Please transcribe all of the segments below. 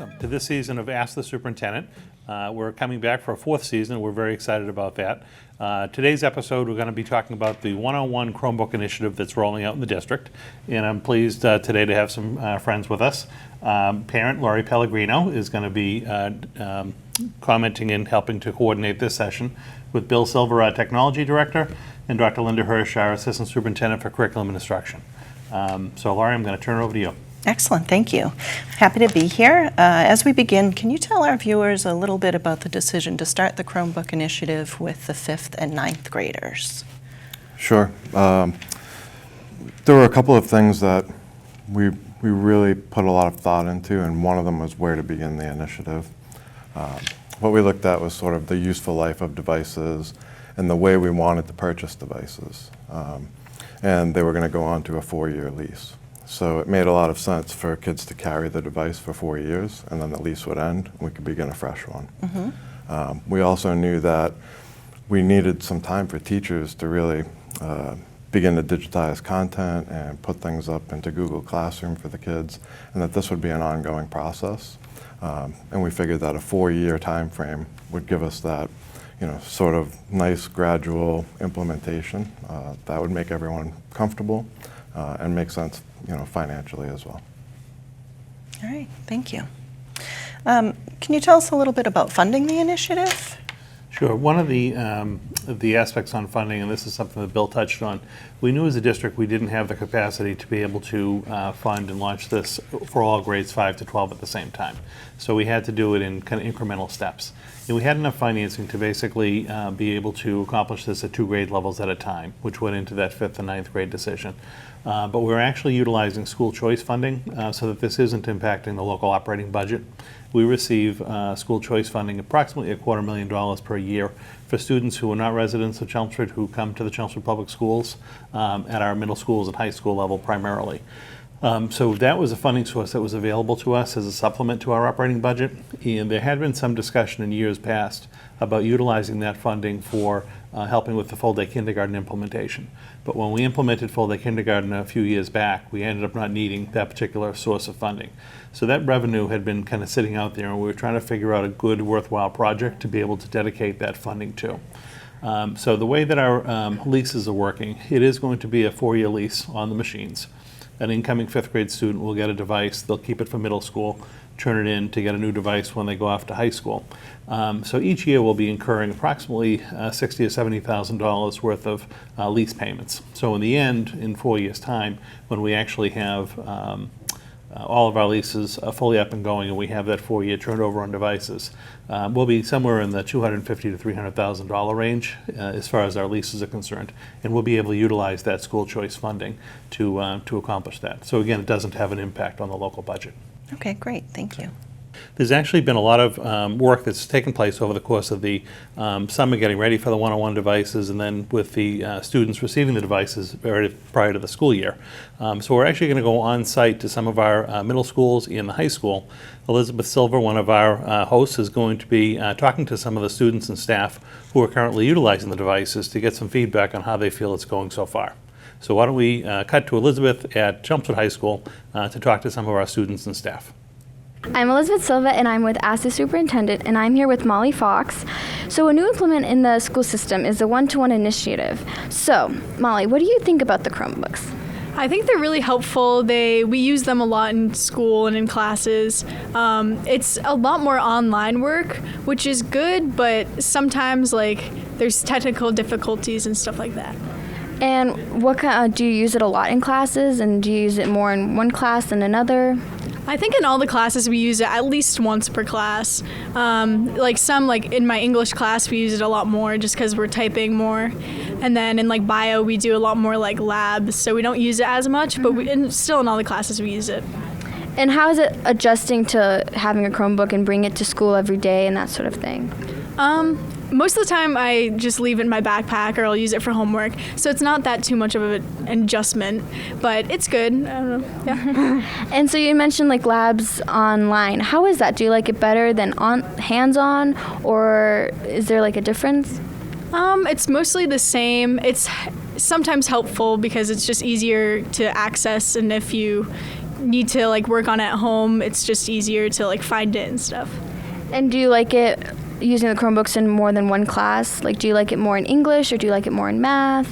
welcome to this season of Ask the Superintendent. We're coming back for a fourth season. We're very excited about that. Today's episode, we're going to be talking about the 101 Chromebook initiative that's rolling out in the district. And I'm pleased today to have some friends with us. Parent Laurie Pellegrino is going to be commenting and helping to coordinate this session with Bill Silver, our Technology Director, and Dr. Linda Hirsch, our Assistant Superintendent for Curriculum and Instruction. So Laurie, I'm going to turn it over to you. Excellent, thank you. Happy to be here. As we begin, can you tell our viewers a little bit about the decision to start the Chromebook initiative with the 5th and 9th graders? Sure. There were a couple of things that we really put a lot of thought into, and one of them was where to begin the initiative. What we looked at was sort of the useful life of devices and the way we wanted to purchase devices. And they were going to go on to a 4-year lease. So it made a lot of sense for kids to carry the device for 4 years, and then the lease would end, and we could begin a fresh one. Mm-hmm. We also knew that we needed some time for teachers to really begin to digitize content and put things up into Google Classroom for the kids, and that this would be an ongoing process. And we figured that a 4-year time frame would give us that, sort of nice gradual implementation that would make everyone comfortable and make sense, financially as well. All right, thank you. Can you tell us a little bit about funding the initiative? Sure. One of the aspects on funding, and this is something that Bill touched on, we knew as a district we didn't have the capacity to be able to fund and launch this for all grades 5 to 12 at the same time. So we had to do it in kind of incremental steps. And we had enough financing to basically be able to accomplish this at 2 grade levels at a time, which went into that 5th and 9th grade decision. But we're actually utilizing school choice funding so that this isn't impacting the local operating budget. We receive school choice funding approximately $250,000 per year for students who are not residents of Chelmsford who come to the Chelmsford Public Schools at our middle schools and high school level primarily. So that was a funding source that was available to us as a supplement to our operating budget, and there had been some discussion in years past about utilizing that funding for helping with the full-day kindergarten implementation. But when we implemented full-day kindergarten a few years back, we ended up not needing that particular source of funding. So that revenue had been kind of sitting out there, and we were trying to figure out a good, worthwhile project to be able to dedicate that funding to. So the way that our leases are working, it is going to be a 4-year lease on the machines. An incoming 5th grade student will get a device, they'll keep it for middle school, turn it in to get a new device when they go off to high school. So each year we'll be incurring approximately $60,000 to $70,000 worth of lease payments. So in the end, in 4 years' time, when we actually have all of our leases fully up and going and we have that 4-year turnover on devices, we'll be somewhere in the $250,000 to $300,000 range as far as our leases are concerned, and we'll be able to utilize that school choice funding to accomplish that. So again, it doesn't have an impact on the local budget. Okay, great, thank you. There's actually been a lot of work that's taken place over the course of the summer getting ready for the 101 devices, and then with the students receiving the devices prior to the school year. So we're actually going to go on site to some of our middle schools and the high school. Elizabeth Silver, one of our hosts, is going to be talking to some of the students and staff who are currently utilizing the devices to get some feedback on how they feel it's going so far. So why don't we cut to Elizabeth at Chelmsford High School to talk to some of our students and staff. I'm Elizabeth Silva, and I'm with Ask the Superintendent, and I'm here with Mollie Fox. So a new implement in the school system is the one-to-one initiative. So, Mollie, what do you think about the Chromebooks? I think they're really helpful. We use them a lot in school and in classes. It's a lot more online work, which is good, but sometimes there's technical difficulties and stuff like that. And what do you use it a lot in classes, and do you use it more in one class than another? I think in all the classes we use it at least once per class. In my English class we use it a lot more just because we're typing more. And then in bio we do a lot more labs, so we don't use it as much, but still in all the classes we use it. And how is it adjusting to having a Chromebook and bring it to school every day and that sort of thing? Most of the time I just leave it in my backpack or I'll use it for homework, so it's not that too much of an adjustment, but it's good. I don't know. Yeah. And so you mentioned labs online. How is that? Do you like it better than hands-on, or is there a difference? It's mostly the same. It's sometimes helpful because it's just easier to access, and if you need to like work on at home, it's just easier to like find it and stuff. And do you like it using the Chromebooks in more than one class? Like, do you like it more in English or do you like it more in math?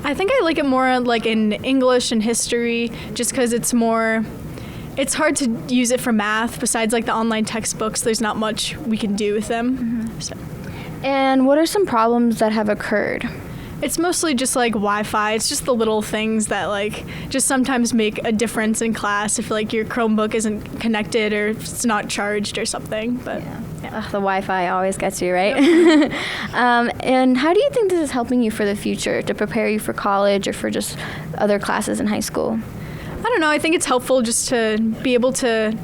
I think I like it more like in English and history, just because it's hard to use it for math. Besides like the online textbooks, there's not much we can do with them. So. And what are some problems that have occurred? It's mostly just like Wi-Fi. It's just the little things that like just sometimes make a difference in class if like your Chromebook isn't connected or if it's not charged or something. But Ugh, the Wi-Fi always gets you, right? And how do you think this is helping you for the future, to prepare you for college or for just other classes in high school? I don't know. I think it's helpful just to be able to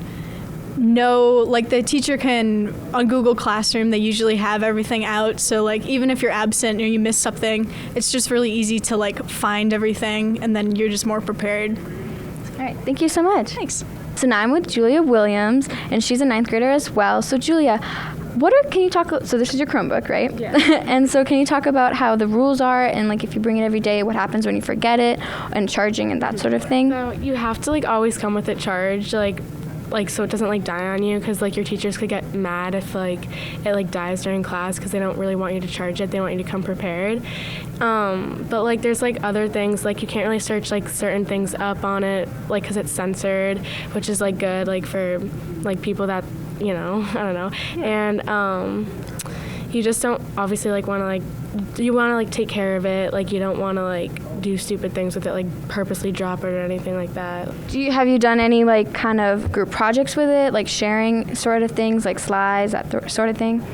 know, like the teacher can, on Google Classroom, they usually have everything out. So like even if you're absent or you miss something, it's just really easy to like find everything and then you're just more prepared. All right, thank you so much. Thanks. So now I'm with Julia Williams, and she's a 9th grader as well. So Julia, can you talk, so this is your Chromebook, right? Yeah. And so can you talk about how the rules are and like if you bring it every day, what happens when you forget it and charging and that sort of thing? So you have to like always come with it charged, like so it doesn't like die on you, because like your teachers could get mad if like it like dies during class because they don't really want you to charge it. They want you to come prepared. But like there's like other things, like you can't really search like certain things up on it, like because it's censored, which is like good like for like people that, you know, I don't know. And you just don't obviously like want to like, you want to like take care of it, like you don't want to like do stupid things with it, like purposely drop it or anything like that. Have you done any like kind of group projects with it, like sharing sort of things, like slides, that sort of thing?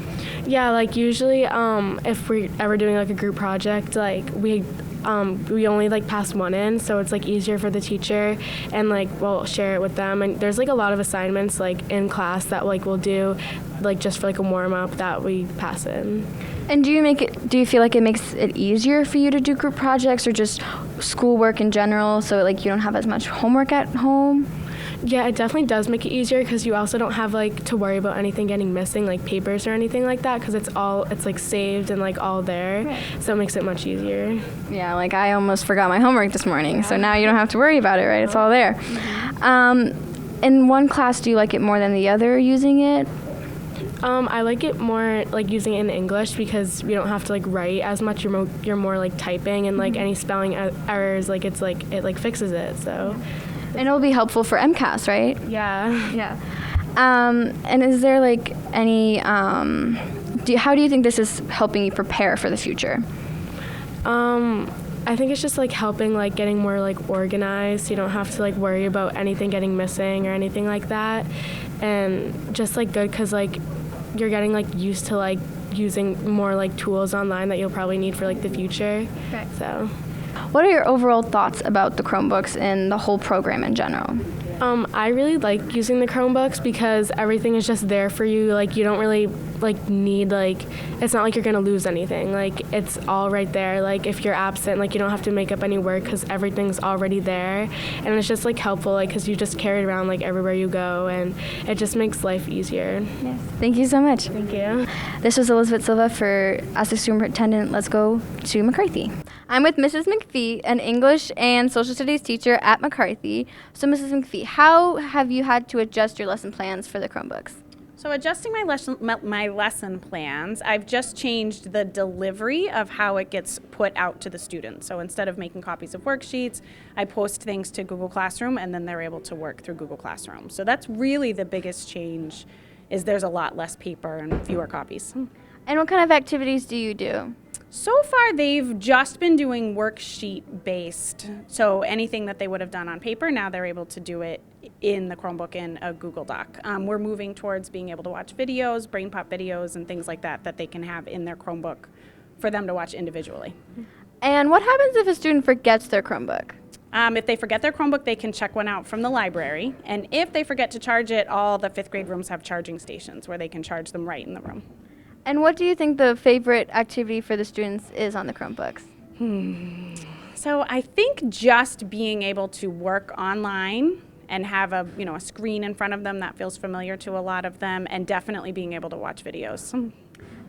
Yeah, like usually if we're ever doing like a group project, like we only like pass one in, so it's like easier for the teacher, and like we'll share it with them. And there's like a lot of assignments like in class that like we'll do like just for like a warm up that we pass in. And do you feel like it makes it easier for you to do group projects or just schoolwork in general, so like you don't have as much homework at home? Yeah, it definitely does make it easier, because you also don't have like to worry about anything getting missing, like papers or anything like that, because it's like saved and like all there. Right. So it makes it much easier. Yeah, like I almost forgot my homework this morning, so now you don't have to worry about it, right? It's all there. Mm-hmm. In one class, do you like it more than the other using it? I like it more like using it in English, because you don't have to like write as much. You're more like typing, and like any spelling errors, like it fixes it. So. And it'll be helpful for MCAS, right? Yeah. Yeah. And is there like any, how do you think this is helping you prepare for the future? I think it's just like helping like getting more like organized. You don't have to like worry about anything getting missing or anything like that. And just like good, because like you're getting like used to like using more like tools online that you'll probably need for like the future. Okay. So. What are your overall thoughts about the Chromebooks and the whole program in general? I really like using the Chromebooks, because everything is just there for you. Like you don't really like need like, it's not like you're gonna lose anything. Like it's all right there. Like if you're absent, like you don't have to make up any work, because everything's already there. And it's just like helpful, like because you just carry it around like everywhere you go, and it just makes life easier. Yes. Thank you so much. Thank you. This was Elizabeth Silva for Assistant Superintendent. Let's go to McCarthy. I'm with Mrs. McPhee, an English and Social Studies teacher at McCarthy. So Mrs. McPhee, how have you had to adjust your lesson plans for the Chromebooks? So adjusting my lesson plans, I've just changed the delivery of how it gets put out to the students. So instead of making copies of worksheets, I post things to Google Classroom, and then they're able to work through Google Classroom. So that's really the biggest change, is there's a lot less paper and fewer copies. And what kind of activities do you do? So far, they've just been doing worksheet-based. So anything that they would have done on paper, now they're able to do it in the Chromebook in a Google Doc. We're moving towards being able to watch videos, brain pop videos, and things like that they can have in their Chromebook for them to watch individually. And what happens if a student forgets their Chromebook? If they forget their Chromebook, they can check one out from the library. And if they forget to charge it, all the 5th grade rooms have charging stations where they can charge them right in the room. And what do you think the favorite activity for the students is on the Chromebooks? So I think just being able to work online and have a screen in front of them that feels familiar to a lot of them, and definitely being able to watch videos.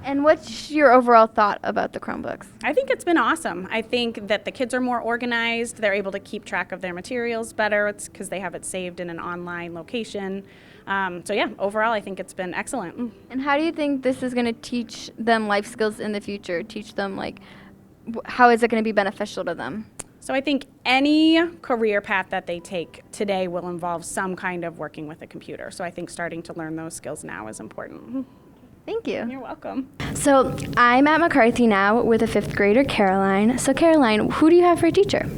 And what's your overall thought about the Chromebooks? I think it's been awesome. I think that the kids are more organized. They're able to keep track of their materials better. It's because they have it saved in an online location. So yeah, overall, I think it's been excellent. And how do you think this is going to teach them life skills in the future? Teach them, like, how is it going to be beneficial to them? So I think any career path that they take today will involve some kind of working with a computer. So I think starting to learn those skills now is important. Thank you. You're welcome. So I'm at McCarthy now with a 5th grader, Caroline. So Caroline, who do you have for a teacher?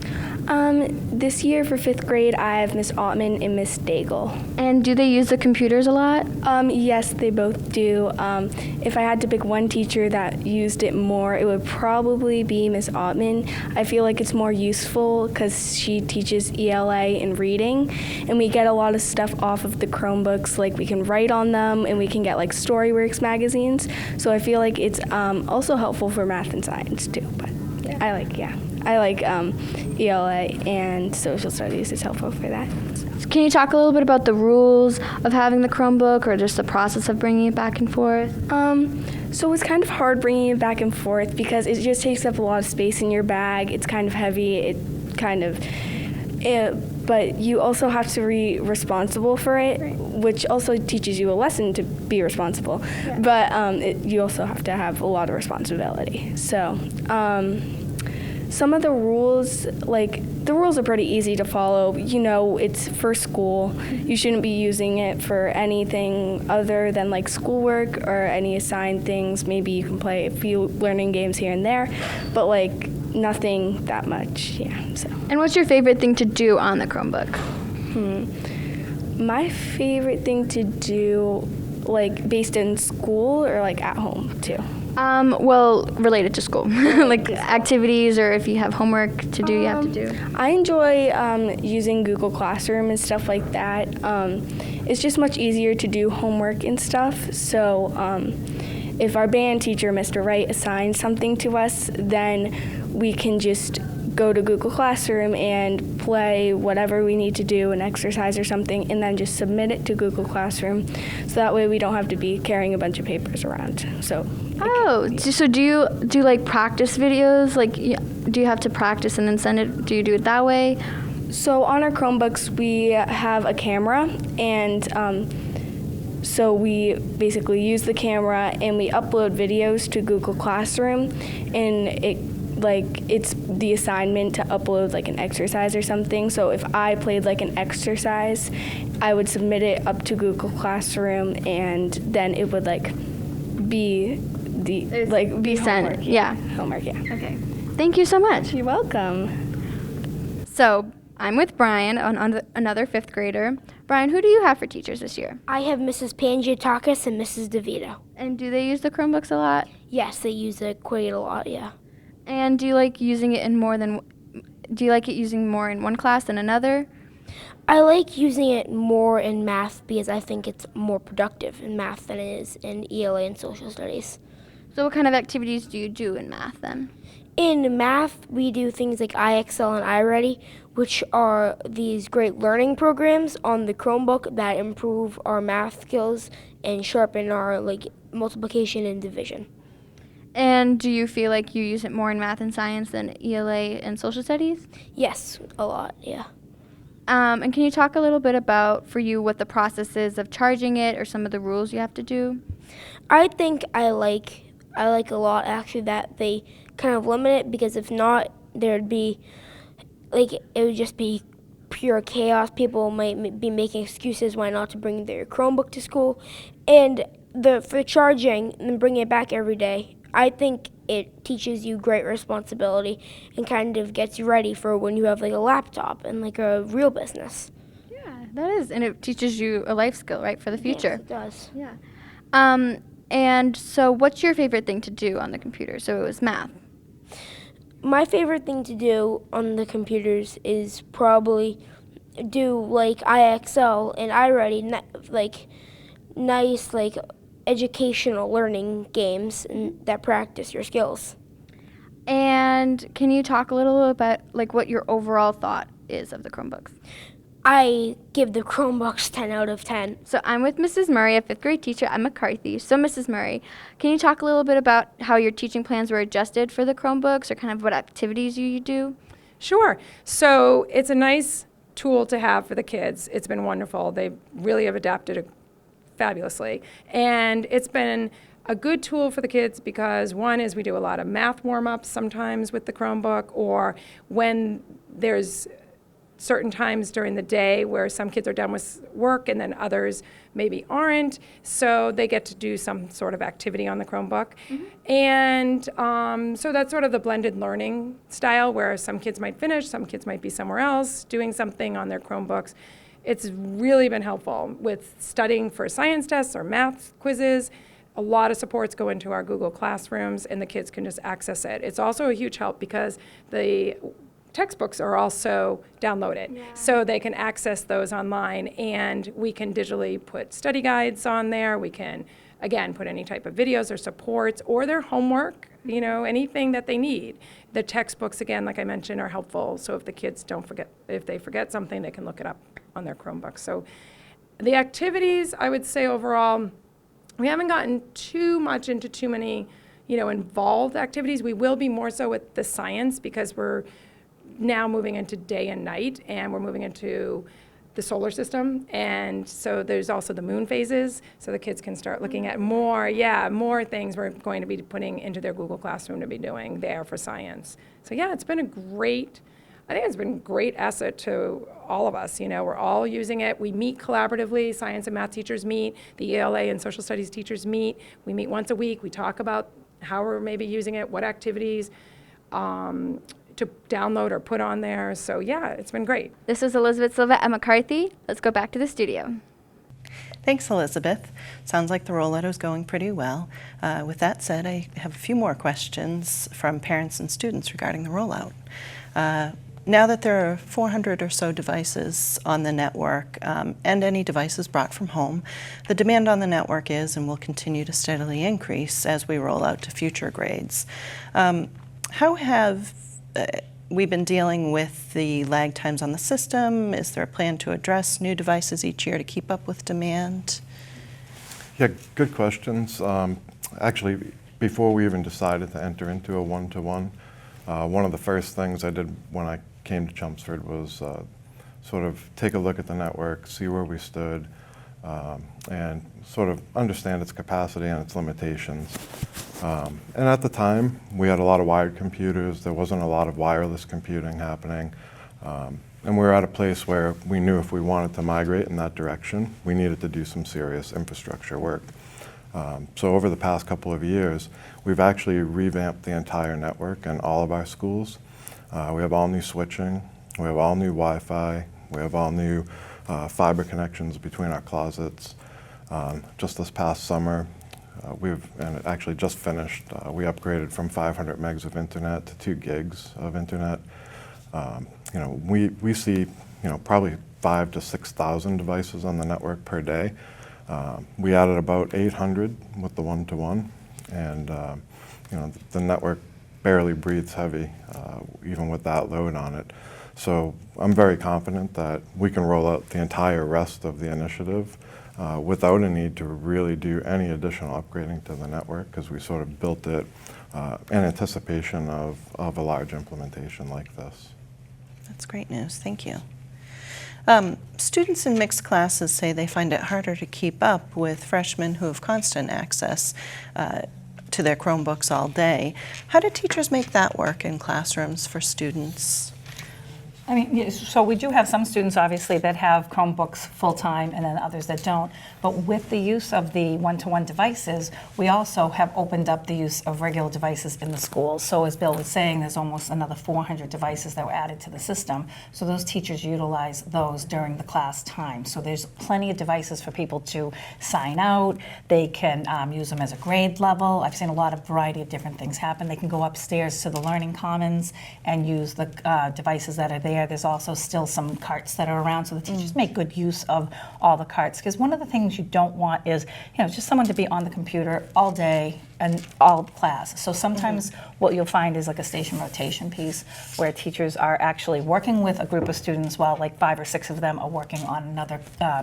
This year for 5th grade, I have Miss Ottman and Miss Daigle. And do they use the computers a lot? Yes, they both do. If I had to pick one teacher that used it more, it would probably be Miss Ottman. I feel like it's more useful because she teaches ELA and reading, and we get a lot of stuff off of the Chromebooks, like we can write on them, and we can get like Storyworks magazines. So I feel like it's also helpful for math and science too. But I like ELA and social studies is helpful for that. Can you talk a little bit about the rules of having the Chromebook or just the process of bringing it back and forth? So it's kind of hard bringing it back and forth because it just takes up a lot of space in your bag. It's kind of heavy. But you also have to be responsible for it, right, which also teaches you a lesson to be responsible. Yeah. But you also have to have a lot of responsibility. So some of the rules, the rules are pretty easy to follow. You know, it's for school. You shouldn't be using it for anything other than like schoolwork or any assigned things. Maybe you can play a few learning games here and there, but nothing that much, yeah. So. And what's your favorite thing to do on the Chromebook? My favorite thing to do, based in school or at home too? Well, related to school, activities, or if you have homework to do, you have to do. I enjoy using Google Classroom and stuff like that. It's just much easier to do homework and stuff. So if our band teacher, Mr. Wright, assigns something to us, then we can just go to Google Classroom and play whatever we need to do, an exercise or something, and then just submit it to Google Classroom. So that way we don't have to be carrying a bunch of papers around. So. So do you do practice videos? Do you have to practice and then send it? Do you do it that way? So on our Chromebooks, we have a camera, and so we basically use the camera and we upload videos to Google Classroom, and it's the assignment to upload an exercise or something. So if I played an exercise, I would submit it up to Google Classroom, and then it would be sent. Homework. Yeah. Homework, yeah. Okay. Thank you so much. You're welcome. So I'm with Brian, another 5th grader. Brian, who do you have for teachers this year? I have Mrs. Pangiatakis and Mrs. DeVito. And do they use the Chromebooks a lot? Yes, they use it quite a lot, yeah. And do you like using it using more in one class than another? I like using it more in math because I think it's more productive in math than it is in ELA and social studies. So what kind of activities do you do in math then? In math, we do things like IXL and iReady, which are these great learning programs on the Chromebook that improve our math skills and sharpen our multiplication and division. And do you feel like you use it more in math and science than ELA and social studies? Yes, a lot, yeah. And can you talk a little bit about, for you, what the process is of charging it or some of the rules you have to do? I think I like a lot, actually, that they kind of limit it, because if not, there'd be, it would just be pure chaos. People might be making excuses why not to bring their Chromebook to school. And for charging and bringing it back every day, I think it teaches you great responsibility and kind of gets you ready for when you have a laptop and a real business. Yeah, that is. And it teaches you a life skill, right, for the future. Yes, it does. Yeah. And so what's your favorite thing to do on the computer? So it was math. My favorite thing to do on the computers is probably do IXL and iReady, nice educational learning games that practice your skills. And can you talk a little about what your overall thought is of the Chromebooks? I give the Chromebooks 10 out of 10. So I'm with Mrs. Murray, a 5th grade teacher at McCarthy. So Mrs. Murray, can you talk a little bit about how your teaching plans were adjusted for the Chromebooks, or kind of what activities you do? Sure. So it's a nice tool to have for the kids. It's been wonderful. They really have adapted it fabulously. And it's been a good tool for the kids because one is we do a lot of math warm-ups sometimes with the Chromebook, or when there's certain times during the day where some kids are done with work and then others maybe aren't, so they get to do some sort of activity on the Chromebook. And so that's sort of the blended learning style where some kids might finish, some kids might be somewhere else doing something on their Chromebooks. It's really been helpful with studying for science tests or math quizzes. A lot of supports go into our Google Classrooms and the kids can just access it. It's also a huge help because the textbooks are also downloaded, so they can access those online, and we can digitally put study guides on there. We can, again, put any type of videos or supports or their homework, you know, anything that they need. The textbooks, again, like I mentioned, are helpful, so if the kids don't forget, if they forget something, they can look it up on their Chromebook. So the activities, I would say overall, we haven't gotten too much into too many, you know, involved activities. We will be more so with the science because we're now moving into day and night, and we're moving into the solar system, and so there's also the moon phases, so the kids can start looking at more things we're going to be putting into their Google Classroom to be doing there for science. So yeah, it's been a great asset to all of us. You know, we're all using it. We meet collaboratively. Science and math teachers meet. The ELA and social studies teachers meet. We meet once a week. We talk about how we're maybe using it, what activities to download or put on there. So yeah, it's been great. This is Elizabeth Silva at McCarthy. Let's go back to the studio. Thanks, Elizabeth. Sounds like the rollout is going pretty well. With that said, I have a few more questions from parents and students regarding the rollout. Now that there are 400 or so devices on the network and any devices brought from home, the demand on the network is and will continue to steadily increase as we roll out to future grades. How have we been dealing with the lag times on the system? Is there a plan to address new devices each year to keep up with demand? Yeah, good questions. Actually, before we even decided to enter into a one-to-one, one of the first things I did when I came to Chelmsford was sort of take a look at the network, see where we stood, and sort of understand its capacity and its limitations. And at the time, we had a lot of wired computers. There wasn't a lot of wireless computing happening. And we were at a place where we knew if we wanted to migrate in that direction, we needed to do some serious infrastructure work. So over the past couple of years, we've actually revamped the entire network in all of our schools. We have all new switching, we have all new Wi-Fi, we have all new fiber connections between our closets. Just this past summer, and it actually just finished, we upgraded from 500 megs of internet to 2 gigs of internet. You know, we see, you know, probably 5,000 to 6,000 devices on the network per day. We added about 800 with the one-to-one, and you know, the network barely breathes heavy, even with that load on it. So I'm very confident that we can roll out the entire rest of the initiative without a need to really do any additional upgrading to the network, because we sort of built it in anticipation of a large implementation like this. That's great news. Thank you. Students in mixed classes say they find it harder to keep up with freshmen who have constant access to their Chromebooks all day. How do teachers make that work in classrooms for students? I mean, so we do have some students, obviously, that have Chromebooks full-time and then others that don't. But with the use of the one-to-one devices, we also have opened up the use of regular devices in the schools. So as Bill was saying, there's almost another 400 devices that were added to the system. So those teachers utilize those during the class time. So there's plenty of devices for people to sign out. They can use them as a grade level. I've seen a lot of variety of different things happen. They can go upstairs to the Learning Commons and use the devices that are there. There's also still some carts that are around, so the teachers make good use of all the carts. Because one of the things you don't want is, you know, just someone to be on the computer all day all class. So sometimes what you'll find is like a station rotation piece where teachers are actually working with a group of students while like 5 or 6 of them are working on another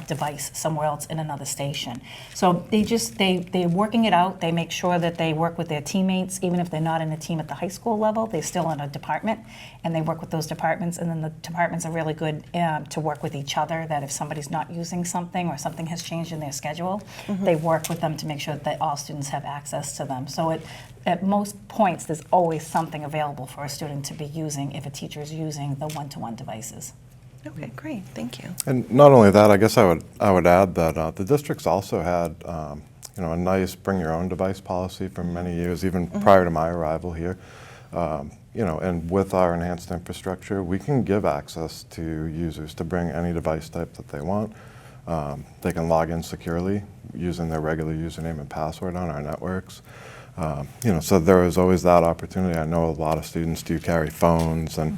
device somewhere else in another station. So they're working it out. They make sure that they work with their teammates, even if they're not in a team at the high school level, they're still in a department, and they work with those departments, and then the departments are really good to work with each other, that if somebody's not using something or something has changed in their schedule, they work with them to make sure that all students have access to them. So at most points, there's always something available for a student to be using if a teacher is using the one-to-one devices. Okay, great, thank you. And not only that, I guess I would add that the district's also had a nice bring your own device policy for many years, even prior to my arrival here. And with our enhanced infrastructure, we can give access to users to bring any device type that they want. They can log in securely using their regular username and password on our networks. So there is always that opportunity. I know a lot of students do carry phones and,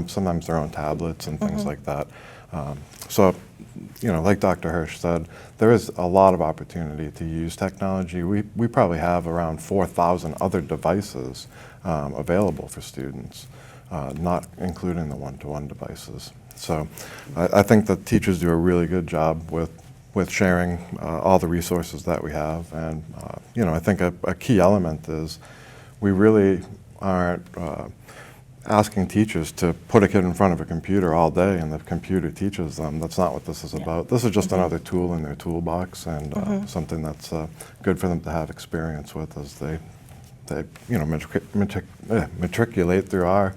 sometimes their own tablets and things like that. Like Dr. Hirsch said, there is a lot of opportunity to use technology. We probably have around 4,000 other devices available for students, not including the one-to-one devices. So I think that teachers do a really good job with sharing all the resources that we have. And, I think a key element is we really aren't asking teachers to put a kid in front of a computer all day and the computer teaches them. That's not what this is about. This is just another tool in their toolbox, and something that's good for them to have experience with as they matriculate through our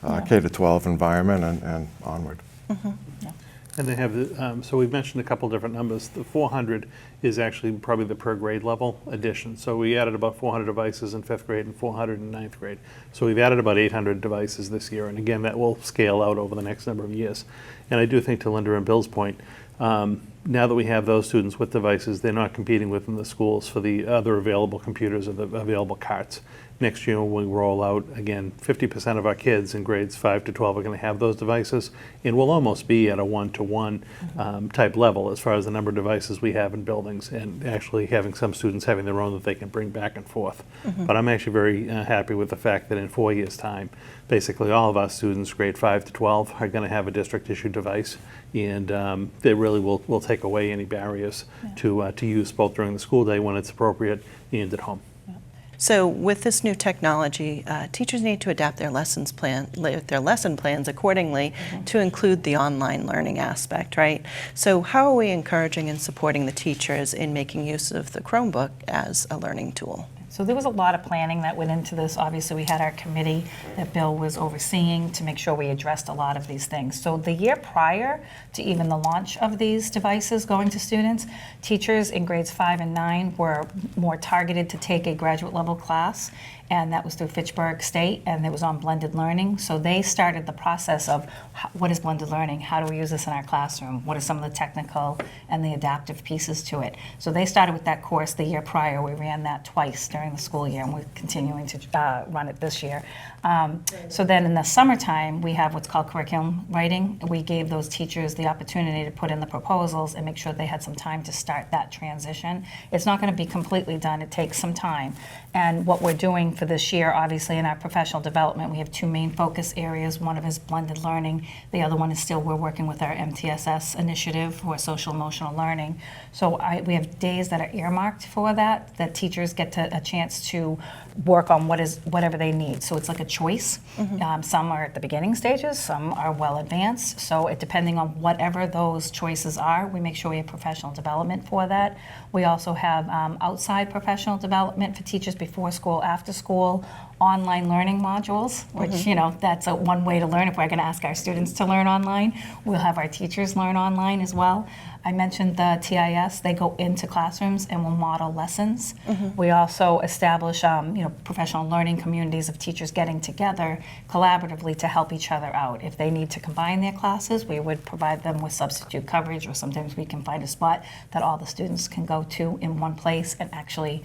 K-12 environment and onward. And they have, so we've mentioned a couple different numbers. The 400 is actually probably the per grade level addition. So we added about 400 devices in 5th grade and 400 in 9th grade. So we've added about 800 devices this year. And again, that will scale out over the next number of years. And I do think, to Linda and Bill's point, now that we have those students with devices, they're not competing within the schools for the other available computers or the available carts. Next year, when we roll out, again, 50% of our kids in grades 5 to 12 are going to have those devices, and we'll almost be at a one-to-one type level as far as the number of devices we have in buildings, and actually having some students having their own that they can bring back and forth. But I'm actually very happy with the fact that in 4 years' time, basically all of our students, grade 5 to 12, are going to have a district-issued device, and they really will take away any barriers to use both during the school day when it's appropriate and at home. So with this new technology, teachers need to adapt their lesson plans accordingly to include the online learning aspect, right? So how are we encouraging and supporting the teachers in making use of the Chromebook as a learning tool? So there was a lot of planning that went into this. Obviously, we had our committee that Bill was overseeing to make sure we addressed a lot of these things. So the year prior to even the launch of these devices going to students, teachers in grades 5 and 9 were more targeted to take a graduate level class, and that was through Fitchburg State, and it was on blended learning. So they started the process of what is blended learning? How do we use this in our classroom? What are some of the technical and the adaptive pieces to it? So they started with that course the year prior. We ran that twice during the school year, and we're continuing to run it this year. So then in the summertime, we have what's called curriculum writing. We gave those teachers the opportunity to put in the proposals and make sure they had some time to start that transition. It's not going to be completely done. It takes some time. And what we're doing for this year, obviously, in our professional development, we have 2 main focus areas. One of is blended learning. The other one is still we're working with our MTSS initiative for social emotional learning. So we have days that are earmarked for that teachers get a chance to work on whatever they need. So it's like a choice. Some are at the beginning stages, some are well advanced. So depending on whatever those choices are, we make sure we have professional development for that. We also have outside professional development for teachers before school, after school, online learning modules, which, that's one way to learn. If we're going to ask our students to learn online, we'll have our teachers learn online as well. I mentioned the TIS. They go into classrooms and will model lessons. We also establish, professional learning communities of teachers getting together collaboratively to help each other out. If they need to combine their classes, we would provide them with substitute coverage, or sometimes we can find a spot that all the students can go to in one place and actually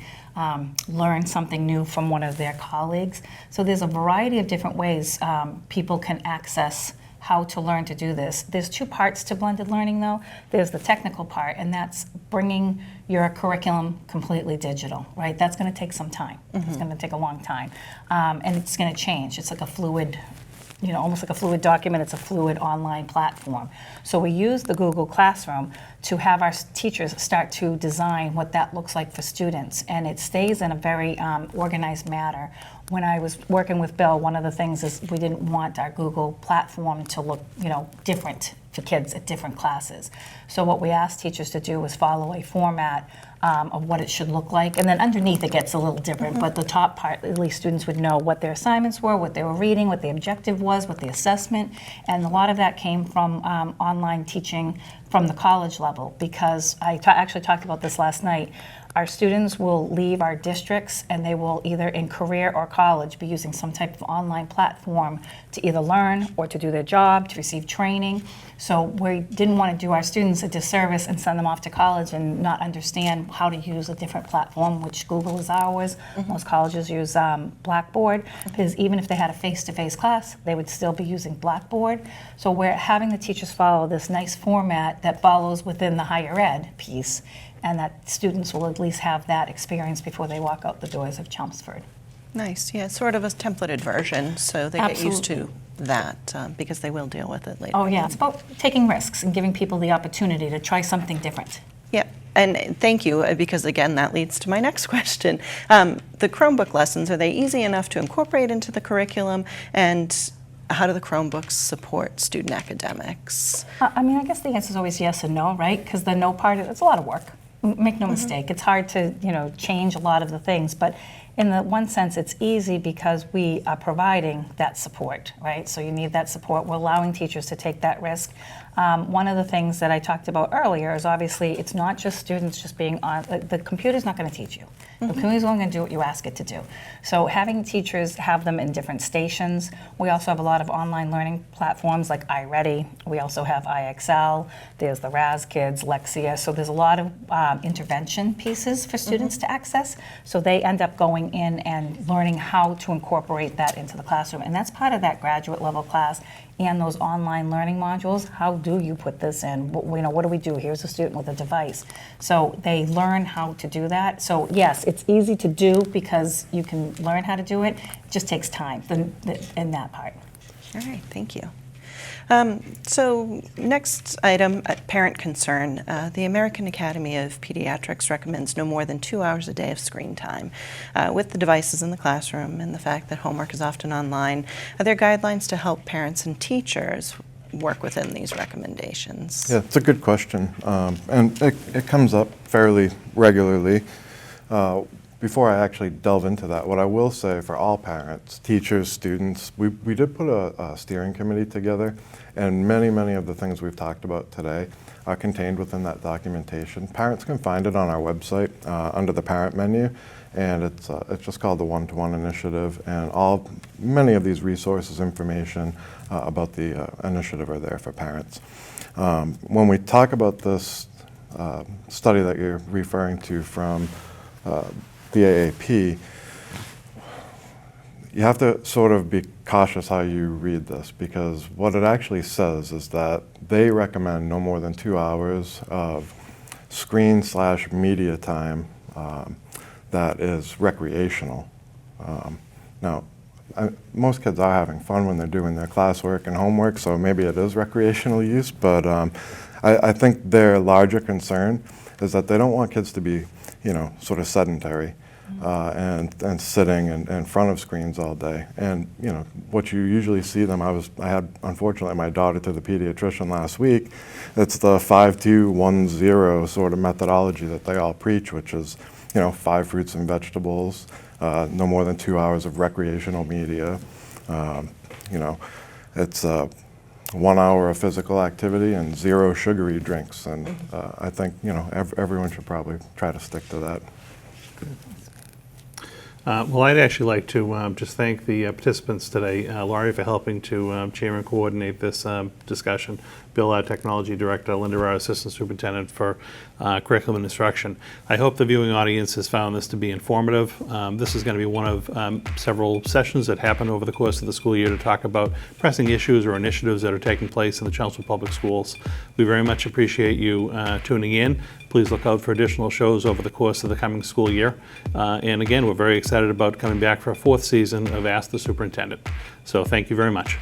learn something new from one of their colleagues. So there's a variety of different ways people can access how to learn to do this. There's two parts to blended learning, though. There's the technical part, and that's bringing your curriculum completely digital, right? That's going to take some time. It's going to take a long time, and it's going to change. It's like a fluid, almost like a fluid document. It's a fluid online platform. So we use the Google Classroom to have our teachers start to design what that looks like for students, and it stays in a very organized manner. When I was working with Bill, one of the things is we didn't want our Google platform to look, different for kids at different classes. So what we asked teachers to do was follow a format of what it should look like, and then underneath it gets a little different, but the top part, at least students would know what their assignments were, what they were reading, what the objective was, what the assessment, and a lot of that came from online teaching from the college level, because I actually talked about this last night. Our students will leave our districts and they will either in career or college be using some type of online platform to either learn or to do their job, to receive training. So we didn't want to do our students a disservice and send them off to college and not understand how to use a different platform, which Google is ours. Most colleges use Blackboard, because even if they had a face-to-face class, they would still be using Blackboard. So we're having the teachers follow this nice format that follows within the higher ed piece, and that students will at least have that experience before they walk out the doors of Chelmsford. Nice, yeah, sort of a templated version, so they get used to that, because they will deal with it later. Oh yeah, it's about taking risks and giving people the opportunity to try something different. Yeah, and thank you, because again, that leads to my next question. The Chromebook lessons, are they easy enough to incorporate into the curriculum, and how do the Chromebooks support student academics? I guess the answer is always yes and no, right? Because the no part, it's a lot of work. Make no mistake, it's hard to change a lot of the things, but in the one sense it's easy because we are providing that support, right? So you need that support. We're allowing teachers to take that risk. One of the things that I talked about earlier is obviously it's not just students just being on, the computer's not going to teach you. The computer's only going to do what you ask it to do. So having teachers have them in different stations. We also have a lot of online learning platforms like iReady. We also have iXL. There's the Raz Kids, Lexia. So there's a lot of intervention pieces for students to access. So they end up going in and learning how to incorporate that into the classroom. And that's part of that graduate level class and those online learning modules. How do you put this in? What do we do? Here's a student with a device. So they learn how to do that. So yes, it's easy to do because you can learn how to do it. It just takes time in that part. All right, thank you. So next item, parent concern. The American Academy of Pediatrics recommends no more than 2 hours a day of screen time. With the devices in the classroom and the fact that homework is often online, are there guidelines to help parents and teachers work within these recommendations? Yeah, it's a good question, and it comes up fairly regularly. Before I actually delve into that, what I will say for all parents, teachers, students, we did put a steering committee together, and many of the things we've talked about today are contained within that documentation. Parents can find it on our website under the parent menu, and it's just called the One-to-One Initiative, and many of these resources, information about the initiative are there for parents. When we talk about this study that you're referring to from the AAP, you have to sort of be cautious how you read this, because what it actually says is that they recommend no more than 2 hours of screen/media time that is recreational. Now, most kids are having fun when they're doing their classwork and homework, so maybe it is recreational use, but I think their larger concern is that they don't want kids to be, sort of sedentary and sitting in front of screens all day. And what you usually see them, I had unfortunately my daughter to the pediatrician last week. It's the 5-2-1-0 sort of methodology that they all preach, which is 5 fruits and vegetables, no more than 2 hours of recreational media. It's 1 hour of physical activity and 0 sugary drinks, and I think everyone should probably try to stick to that. Well, I'd actually like to just thank the participants today. Laurie for helping to chair and coordinate this discussion. Bill, our technology director, Linda, our assistant superintendent for curriculum and instruction. I hope the viewing audience has found this to be informative. This is going to be one of several sessions that happen over the course of the school year to talk about pressing issues or initiatives that are taking place in the Chelmsford Public Schools. We very much appreciate you tuning in. Please look out for additional shows over the course of the coming school year. And again, we're very excited about coming back for a 4th season of Ask the Superintendent. So thank you very much.